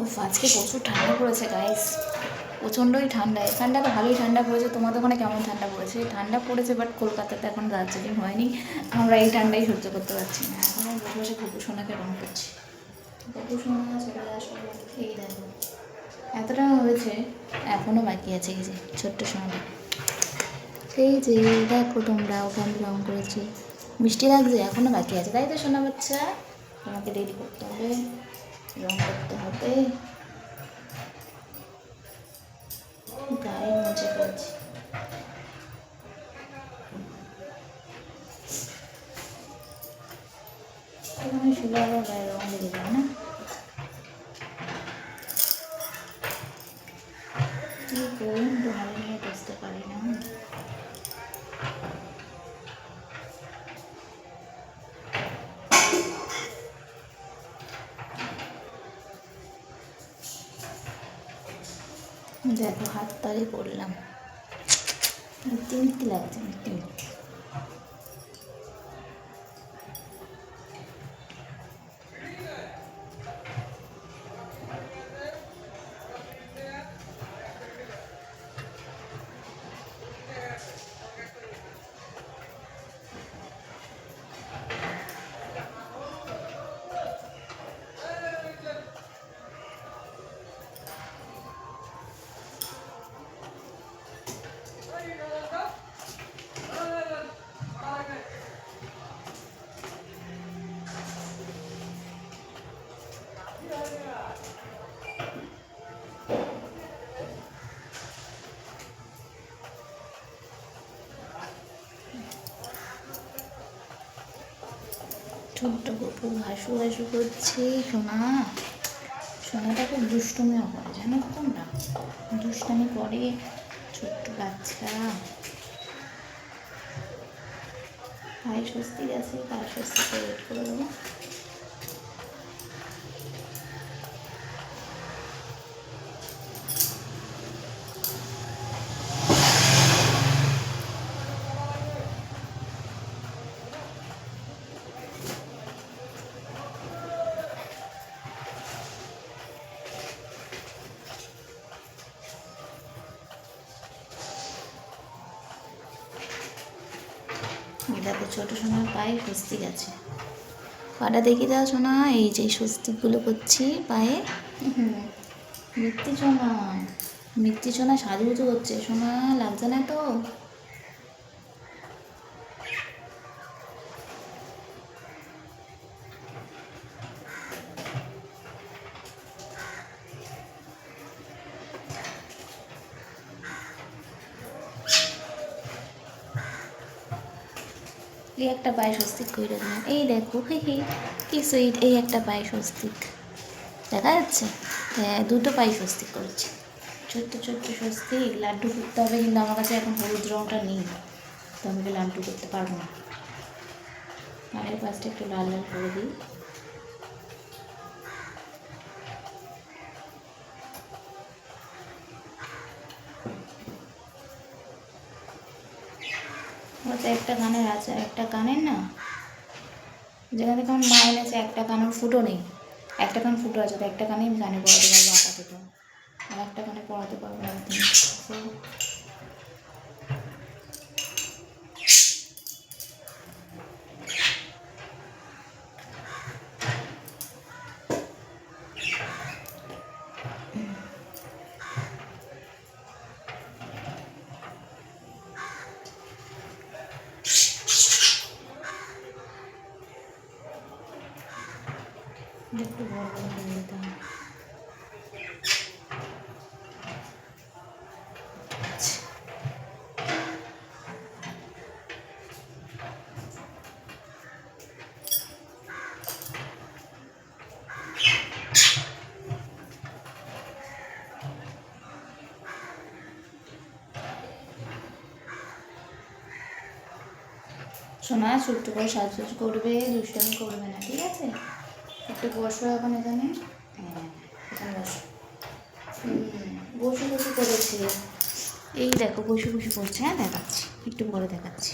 উফ, আজকে প্রচুর ঠান্ডা পড়েছে গাইস, প্রচণ্ডই ঠান্ডা। এখানটা তো ভালোই ঠান্ডা পড়েছে, তোমাদের ওখানে কেমন ঠান্ডা পড়েছে? ঠান্ডা পড়েছে, বাট কলকাতাতে এখন দার্জিলিং হয়নি, আমরা এই ঠান্ডাই সহ্য করতে পারছি না। এখন আমি বসে বসে গপু সোনাকে রং করছি। গপু সোনা চলে আসো, এই দেখো এতটা হয়েছে, এখনও বাকি আছে। এই যে ছোট্ট সোনাটা, এই যে দেখো তোমরা, ওকে আমি রং করেছি। মিষ্টি লাগছে, এখনও বাকি আছে, তাই তো সোনা বাচ্চা? তোমাকে রেডি করতে হবে, রং করতে হবে। গায়ে মুছে ফেলছি। এখানে শুলে আবার গায়ে রং লেগে যায় না? কি করুন, তোমার নিয়ে বুঝতে পারি না। দেখো হাত তালি করলাম, মিট্টি মিট্টি লাগছে, মিট্টি মিট্টি। ছোট্ট গপু হাসু হাসু করছে। সোনা, সোনাটা খুব দুষ্টুমিও করে, জানো তো তোমরা, দুষ্টামি করে ছোট্ট বাচ্চা। পায়ে স্বস্তি আছে, পায়ে স্বস্তিতে ওয়েট করে দেবো। দেখো ছোটো সোনার পায়ে স্বস্তিক আছে, পাটা দেখে দাও সোনা, এই যে স্বস্তিকগুলো করছি পায়ে। মিথ্যি সোনা, মিথ্যি সোনা সাজুগুজু করছে, সোনা লাগছে না তো? এই একটা পায়ে স্বস্তিক করে দিলাম, এই দেখো হে হে কি সুইট, এই একটা পায়ে স্বস্তিক দেখা যাচ্ছে। হ্যাঁ, দুটো পায়ে স্বস্তিক করেছি, ছোট্ট ছোট্ট স্বস্তিক। লাড্ডু করতে হবে, কিন্তু আমার কাছে এখন হলুদ রঙটা নেই, তো আমি লাড্ডু করতে পারবো না। পায়ের পাশটা একটু লাল লাল করে দিই। হয়তো একটা কানের আছে, একটা কানের না, যেখান থেকে আমার মা এনেছে, একটা কানের ফুটো নেই, একটা কান ফুটো আছে, তো একটা কানেই আমি কানে পড়াতে পারবো আপাতত, আর একটা কানে পড়াতে পারবো একদিন। একটু বড় বড় করে দিতে হবে। সোনা ছোট্ট করে সাজগোজ করবে, দুষ্টামি করবে না, ঠিক আছে? একটু বসো এখন এখানে, হ্যাঁ এখানে বসো। বসে বসে করেছে, এই দেখো বসে বসে করছে, হ্যাঁ দেখাচ্ছি, একটু পরে দেখাচ্ছি।